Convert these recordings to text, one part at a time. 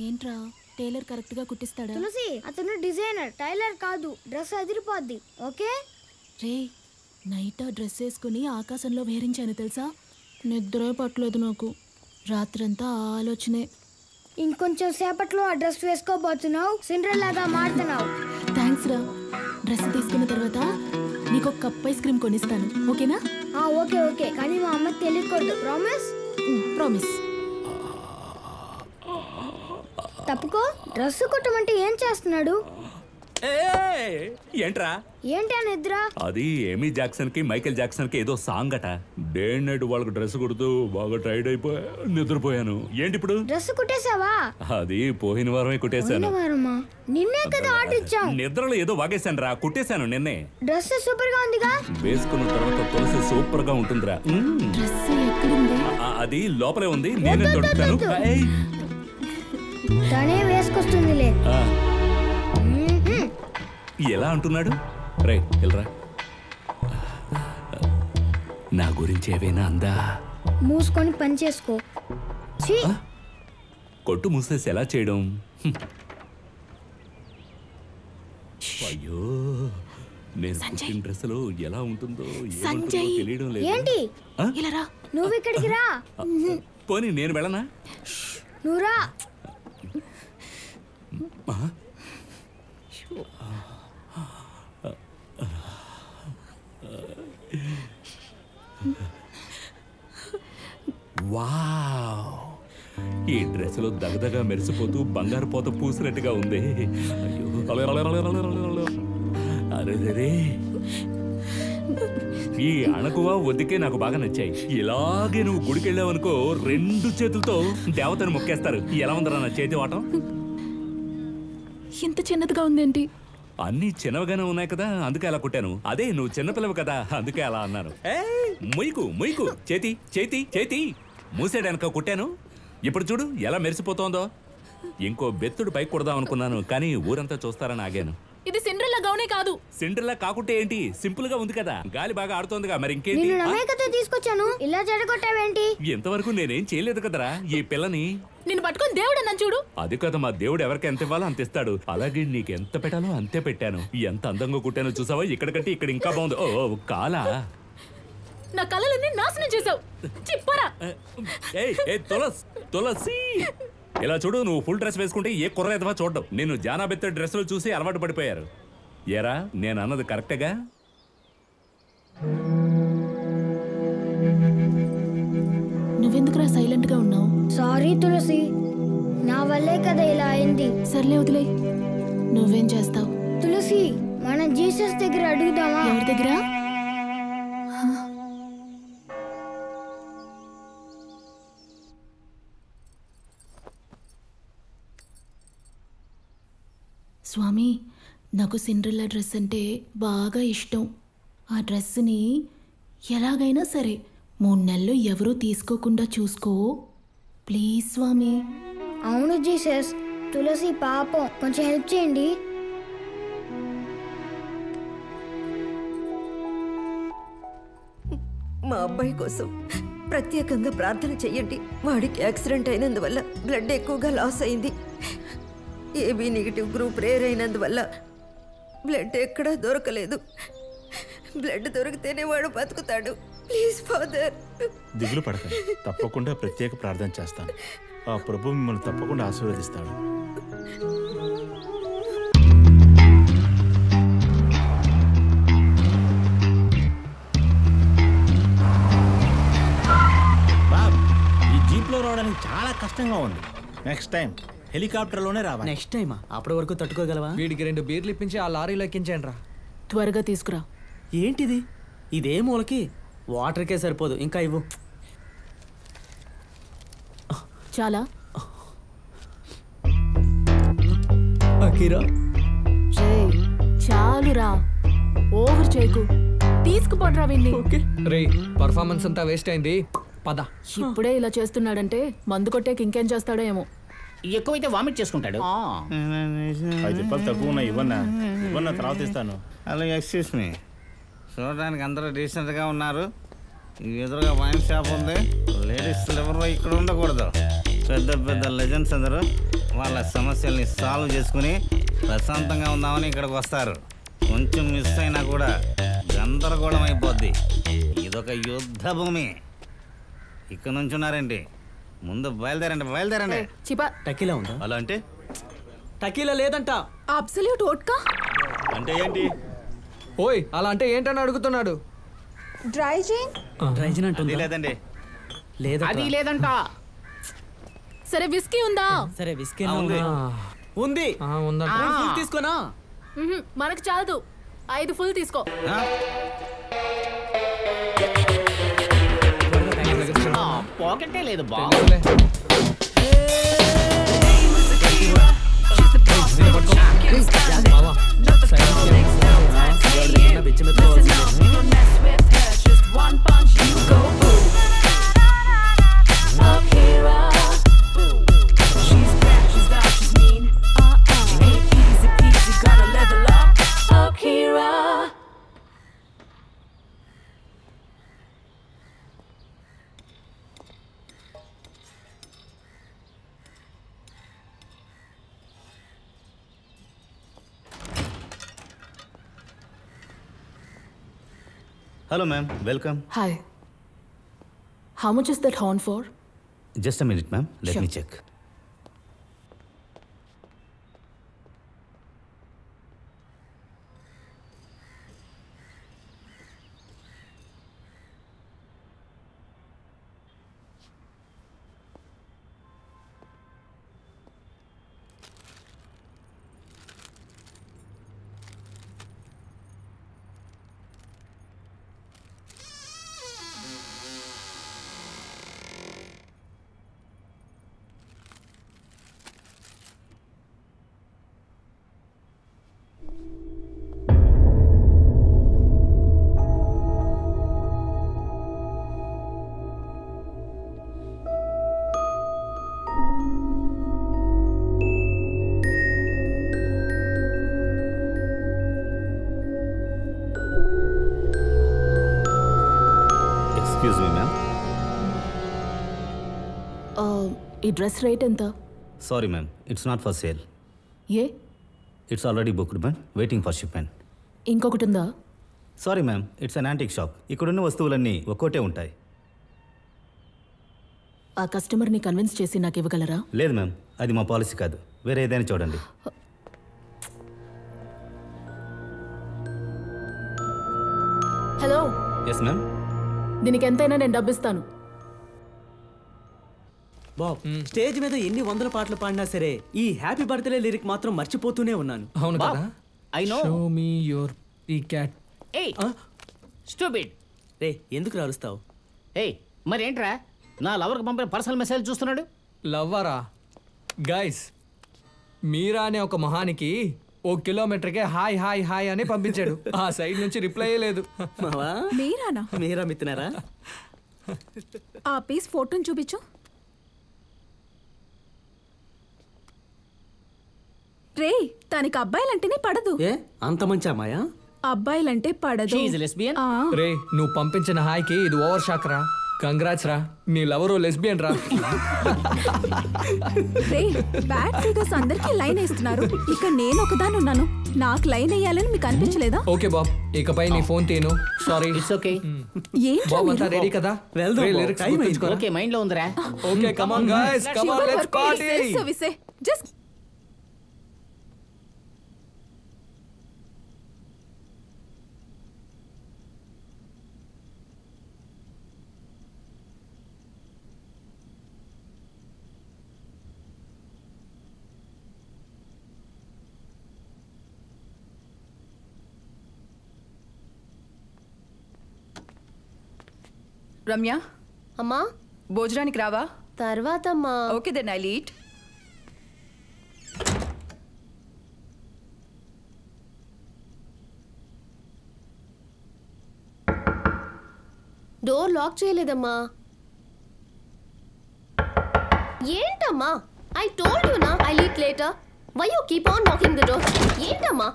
ఏంట్రా tailor correct గా కుట్టిస్తాడా? తులసి అతను డిజైనర్, టైలర్ కాదు. డ్రెస్ అదిరిపోద్ది. ఓకే రే నైట్ డ్రెస్ వేసుకుని ఆకాశంలో వేరించాను తెలుసా. నిద్రే పట్టలేదు నాకు. రాత్రంతా ఆలోచనే. ఇంకొంచెం సేపట్లో ఆ డ్రెస్ వేసుకోబోతున్నావు. సిండ్రెల్లాగా మారుతున్నావు. థ్యాంక్స్ రా. డ్రెస్ తీసుకున్న తర్వాత నీకు ఒక కప్ ఐస్ క్రీమ్ కొనిస్తాను. ఓకేనా? ఓకే ఓకే, కానీ మా అమ్మకి తెలియకూడదు. ప్రామిస్? ప్రామిస్. తప్పుకో. డ్రెస్ కుట్టమంటే ఏం చేస్తున్నాడు? ఏంట్రా ఏంటి ఆ నిద్ర? అది ఏమీ జాక్సన్ కి మైకేల్ జాక్సన్ కి ఏదో సాంగ్ అట. డే నైట్ వాళ్ళకి డ్రెస్ కుడుతూ బాగా టైర్డ్ అయిపోయా, నిద్రపోయాను. ఏంటి ఇప్పుడు? డ్రెస్ కుట్టేసావా? అది పోయిన వారమే కుట్టేశాను. నిన్నే కదా ఆర్డర్ ఇచ్చాం. నిద్రలో ఏదో వాగేశాను రా, కుట్టేశాను నిన్నే. డ్రెస్ సూపర్ గా ఉందిగా. వేసుకున్న తర్వాత తులసి సూపర్ గా ఉంటుందిరా. డ్రెస్ ఎక్కడుంది? అది లోపలే ఉంది, నేనే దొరుకుతాను. తనే వేసుకొస్తుందిలే. ఎలా అంటున్నాడు? రే వెళ్ళరా. నా గురించి ఏవైనా అందా? మూసుకొని పని చేసుకో. కొట్టు మూసేసి ఎలా చేయడం? అయ్యో, నేను కుట్టిన డ్రెస్సులో ఎలా ఉంటుందో తెలియడం లేదు. ఏంటి నువ్వు ఇక్కడికి రా. పోనీ నేను వెళ్ళనా? నువ్వు రా. వావ్, ఈ డ్రెస్సులో దగదగా మెరిసిపోతూ బంగారు పోత పూసినట్టుగా ఉంది. అయ్యో, అరే, ఈ అణకువ ఒద్దికే నాకు బాగా నచ్చాయి. ఇలాగే నువ్వు గుడికి వెళ్ళావనుకో, 2 చేతులతో దేవతను మొక్కేస్తారు. ఎలా ఉందరా నా చేతి వాటం? ఇంత చిన్నదిగా ఉందేంటి? అన్ని చిన్నవిగానే ఉన్నాయి కదా, అందుకే అలా కుట్టాను. అదే నువ్వు చిన్నపిల్లవు కదా, అందుకే అలా అన్నాను. మొయ్యకు చేతి చేతి చేతి మూసేయడానిక కుట్టాను. ఇప్పుడు చూడు ఎలా మెరిసిపోతోందో. ఇంకో బెత్తుడు పైకి కొడదాం అనుకున్నాను, కానీ ఊరంతా చూస్తారని ఆగాను. ఇది సిండ్రెల్లా గౌనే కాదు. సిండ్రెల్లా కాకుంటే ఏంటి, సింపుల్ గా ఉంది కదా. గాలి బాగా ఆడుతోందిగా, మరి ఇంకేంటి? తీసుకొచ్చాను, ఇలా జడగొట్టావేంటి? ఇంతవరకు నేనేం చేయలేదు కదరా ఈ పిల్లని. నిన్ను పట్టుకుని దేవుడు అన్నాను చూడు. అది కదా, మా దేవుడు ఎవరికి ఎంత ఇవ్వాలో అంత ఇస్తాడు. అలాగే నీకు ఎంత పెట్టాలో అంతే పెట్టాను. ఎంత అందంగా కుట్టానో చూసావా? ఇక్కడ కంటే ఇక్కడ ఇంకా బాగుంది. ఓ కాలా, నా కళ్ళలన్నీ నాశనం చేసావు. చిప్పరా. తులసి ఇలా చూడు, నువ్వు ఫుల్ డ్రెస్ వేసుకుంటే ఏ కుర్ర ఎదవా చూడడం. నేను జానాబెత్త డ్రెస్ లో చూసి అలవాటు పడిపోయారు. ఏరా, నేను అన్నది కరెక్టేగా? నువ్వెందుకురా సైలెంట్ గా ఉన్నావు? సారీ తులసి, నా వల్లే కదా ఇలా అయింది. సర్లే వదిలే. నువ్వేం చేస్తావు? తులసి, మనం జీసస్ దగ్గర అడుగుదామా? ఎవరి దగ్గర? స్వామి, నాకు సిండ్రెల్లా డ్రెస్ అంటే బాగా ఇష్టం. ఆ డ్రెస్ని ఎలాగైనా సరే 3 నెలలు ఎవరూ తీసుకోకుండా చూసుకో ప్లీజ్ స్వామి. అవును జీసస్, తులసి పాపం, కొంచెం హెల్ప్ చేయండి. మా అబ్బాయి కోసం ప్రత్యేకంగా ప్రార్థన చెయ్యండి. వాడికి యాక్సిడెంట్ అయినందువల్ల బ్లడ్ ఎక్కువగా లాస్ అయింది. ఏబీ నెగిటివ్ గ్రూప్ రేర్ అయినందువల్ల బ్లడ్ ఎక్కడా దొరకలేదు. బ్లడ్ దొరికితేనే వాడు బతుకుతాడు. Please father. దిగులు పడకండి, తప్పకుండా ప్రత్యేక ప్రార్థన చేస్తాను. ఆ ప్రభు మిమ్మల్ని తప్పకుండా ఆశీర్వదిస్తాడు. బాబ్, ఈ జీప్లో రావడానికి చాలా కష్టంగా ఉంది. నెక్స్ట్ టైం హెలికాప్టర్లోనే రావాలి. నెక్స్ట్ టైమా? అప్పటి వరకు తట్టుకోగలవా? వీడికి 2 బీర్లు ఇప్పించి ఆ లారీలో ఎక్కించండి రా. త్వరగా తీసుకురా. ఏంటిది? ఇదే మూలకి వాటర్కే సరిపోదు, ఇంకా ఇవ్వు. చాలా చాలురా, ఓవర్ చేయకు. తీసుకుపోడ్రా విన్ని. రే, పర్ఫార్మెన్స్ అంతా వేస్ట్ అయింది, పద. ఇప్పుడే ఇలా చేస్తున్నాడంటే మందు కొట్టేకి ఇంకేం చేస్తాడో ఏమో. ఎక్కువైతే వామిట్ చేసుకుంటాడు. 10 రూపాయలు తక్కువ ఉన్నాయి, ఇవ్వన్నా తర్వాత ఇస్తాను. Hello, excuse me. చూడడానికి అందరూ డీసెంట్గా ఉన్నారు. ఎదురుగా వైన్ షాప్ ఉంది. లేడీస్ ఎవరు ఇక్కడ ఉండకూడదు. పెద్ద పెద్ద లెజెండ్స్ అందరూ వాళ్ళ సమస్యల్ని సాల్వ్ చేసుకుని ప్రశాంతంగా ఉందామని ఇక్కడికి వస్తారు. కొంచెం మిస్ అయినా కూడా గందరగోళం అయిపోద్ది. ఇదొక యుద్ధ భూమి. ఇక్కడ నుంచి ఉన్నారండి, ముందు బయలుదేరండి. చిపా టకీలా ఉందా? అలా అంటే టకీలా లేదంట. అబ్సల్యూట్ వోడ్కా అంటే ఏంటి? ఓయ్ అలా అంటే ఏంటని అడుగుతున్నాడు. డ్రైజిన్ అంటుంది. లేదండి. అది లేదంట. సరే విస్కీ ఉందా? సరే విస్కీ ఉంది. ఉంది. ఉందంట. ఫుల్ తీసుకోనా? మనకు చాలదు, 5 ఫుల్ తీసుకో. పాకెటే లేదు బా. Hello ma'am, welcome. Hi, how much is that horn for? Just a minute ma'am, let me check. Excuse me ma'am. ఈ డ్రెస్ రేట్ ఎంత? Sorry ma'am, it's not for sale. ఏ? It's already booked ma'am, waiting for shipment. ఇంకొకటి ఉందా? Sorry ma'am, it's an antique shop. ఇక్కడున్న వస్తువులన్నీ ఒక్కోటే ఉంటాయి. ఆ కస్టమర్ని కన్విన్స్ చేసి నాకు ఇవ్వగలరా? లేదు మ్యామ్, అది మా పాలసీ కాదు. వేరే ఏదైనా చూడండి. Hello, yes ma'am. దీనికి ఎంతైనా నేను డబ్బిస్తాను. బాబ్, స్టేజ్ మీద ఎన్ని 100 పాటలు పాడినా సరే ఈ హ్యాపీ బర్త్డే లిరిక్ మాత్రం మర్చిపోతూనే ఉన్నాను. అవును బాబ్, కదా. I know. Show me your P-cat. ఏయ్ స్టూపిడ్. రే ఎందుకు రాలుస్తావు? ఏయ్ మరేంట్రా నా లవర్కి పంపిన పర్సనల్ మెసేజ్ చూస్తున్నాడు? లవ్వరా గైస్, మీరా అనే ఒక మహానికి 1 కిలోమీటర్కే హాయ్ హాయ్ హాయ్ అని పంపించాడు. ఆ సైడ్ నుంచి రిప్లై లేదు. మావా, మీరానా? మీరా మిత్తున్నారా? ఆ పీస్ ఫోటోని చూపించు. రే, తనకి అబ్బాయిలంటేనే పడదు. ఏ అంత మంచి అమ్మాయా? అబ్బాయిలంటే పడదు. She is a lesbian? ఆ, రే, నువ్వు పంపించిన హాయ్కి ఇది ఓవర్ షాక్ రా. కంగ్రాట్స్ రా, నీ లవరు లెస్బియన్ రా. రే, బ్యాడ్ ఫిగర్స్ అందరికీ లైన్ వేస్తున్నారు. ఇక నేను ఒకదాని ఉన్నాను. నాకు లైన్ వేయాలని మీకు అనిపించలేదా? ఓకే బాబ్, ఇకపై నీ ఫోన్ తీను. సారీ. It's okay. ఏంట్రా బాబ్ అంతా మీరు? రెడీ కదా? వెళ్దాం రే, బాబ్, lyrics టైం అయింది. గుర్తుంచుకోరా. ఓకే మైండ్ లో ఉందిరా. Okay, come on guys, come on, Your let's work is party. self-service. Just Ramya, అమ్మా, భోజనానికి రావా? తర్వాత అమ్మా. Okay then I'll eat. Door lock చేయలేదమ్మా. ఏంటమ్మా? ఐ టోల్డ్ యు నా I eat later. Why you keep on knocking the door? ఏంటమ్మా?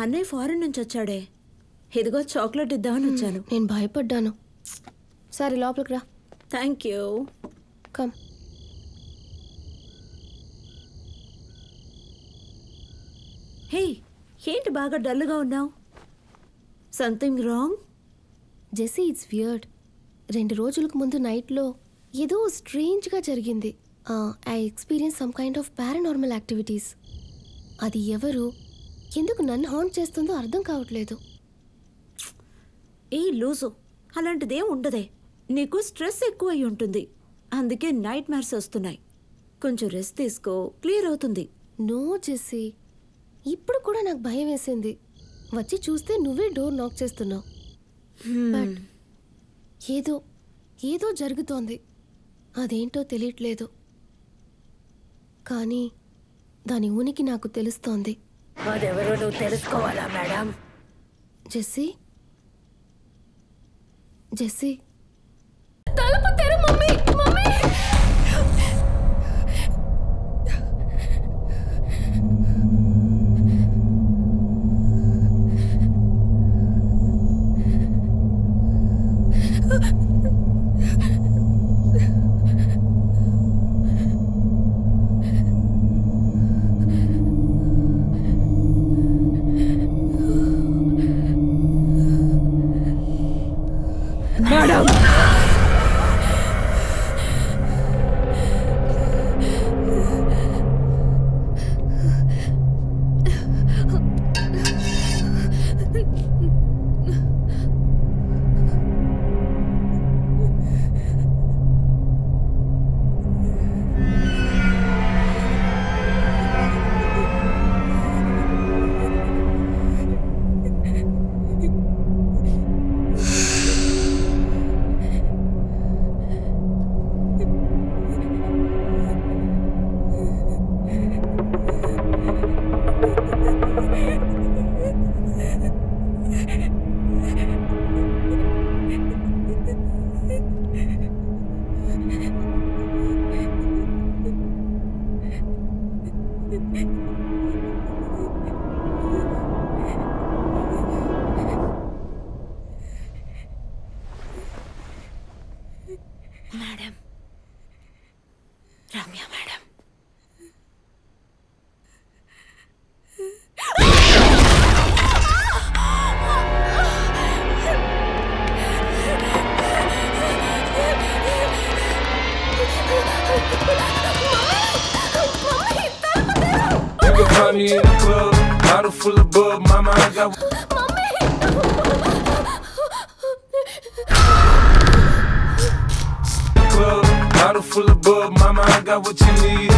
అన్నయ్య ఫారెన్ నుంచి వచ్చాడే. ఇదిగో చాక్లెట్ ఇద్దామని వచ్చాను. నేను భయపడ్డాను. సరే లోపలికి రా. Thank you. కమ్. హే, ఏంటి బాగా డల్గా ఉన్నావు? Something wrong? Jessie, it's weird. 2 రోజులకు ముందు నైట్లో ఏదో స్ట్రేంజ్గా జరిగింది. I experience some kind of paranormal activities. అది ఎవరు, ఎందుకు నన్ను హాంట్ చేస్తుందో అర్థం కావట్లేదు. ఏ లూజు, అలాంటిదేం ఉండదే. నీకు స్ట్రెస్ ఎక్కువ అయి ఉంటుంది, అందుకే నైట్ మ్యార్స్ వస్తున్నాయి. కొంచెం రెస్ట్ తీసుకో, క్లియర్ అవుతుంది. నో జెస్సీ, ఇప్పుడు కూడా నాకు భయం వేసింది. వచ్చి చూస్తే నువ్వే డోర్ నాక్ చేస్తున్నావు. బట్ ఏదో ఏదో జరుగుతోంది, అదేంటో తెలియట్లేదు. కానీ దాని ఉనికి నాకు తెలుస్తోంది. అదెవరో నువ్వు తెలుసుకోవాలా మేడం? జెస్సీ, జెస్సీ, తలుపు తెరు mummy. Mummy madam, madam, Ramya madam. Every time you in the club, bottle full of bug, mama, I got. Club, bottle full of bug, mama, I got what you need.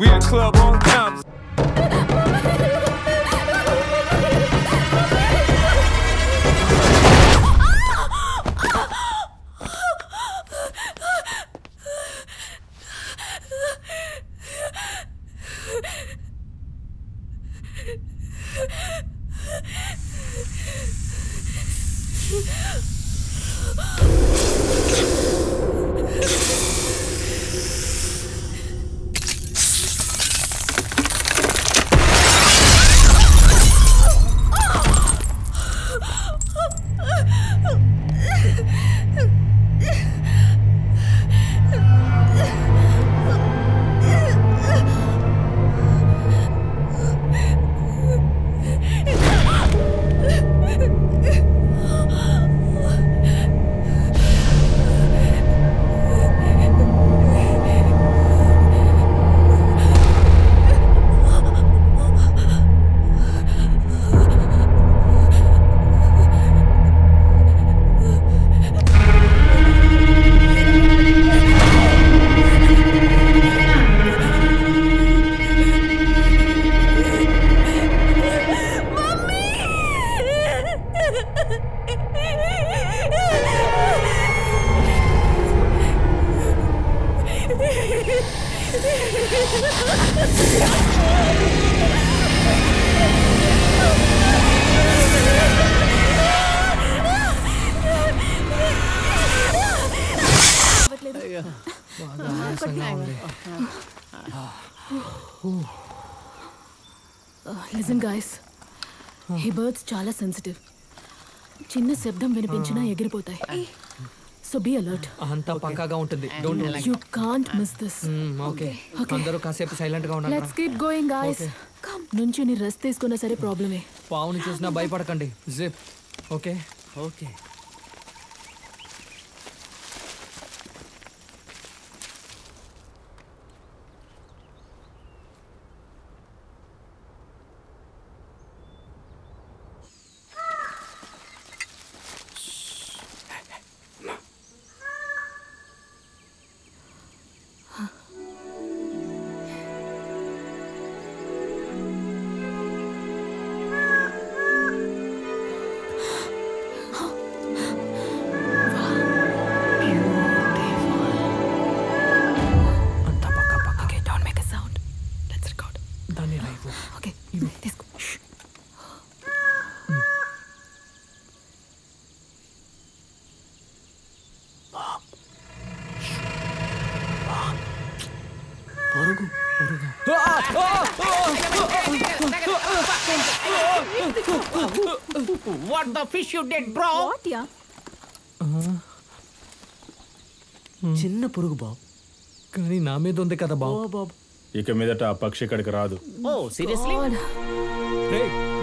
We in the club on time. Listen guys, ఈ birds చాలా sensitive. చిన్న శబ్దం వినిపించినా ఎగిరిపోతాయి. So be alert. అంతా పక్కాగా ఉంటుంది. You can't miss this. Okay, అందరూ కాసేపు సైలెంట్ గా ఉండండి. Let's keep going guys. నుంచి నీ రెస్ట్ తీసుకున్నా సరే ప్రాబ్లమే. పావుని చూసినా భయపడకండి. Zip. Okay okay. What the fish you did, bro? What, yeah? చిన్న పురుగు బాబు, కానీ నా మీద ఉంది కదా బాబు. ఇక మీదట ఆ పక్షి ఇక్కడికి రాదు. Oh, seriously?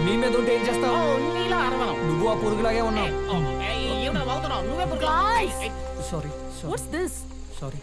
నీ మీద ఉంటే ఏం చేస్తావు? నీలా అరవను. నువ్వు ఆ పురుగులాగే ఉన్నావు. ఏమిటో వాగుతున్నావు? నువ్వే పురుగు. సారీ. What's this? సారీ.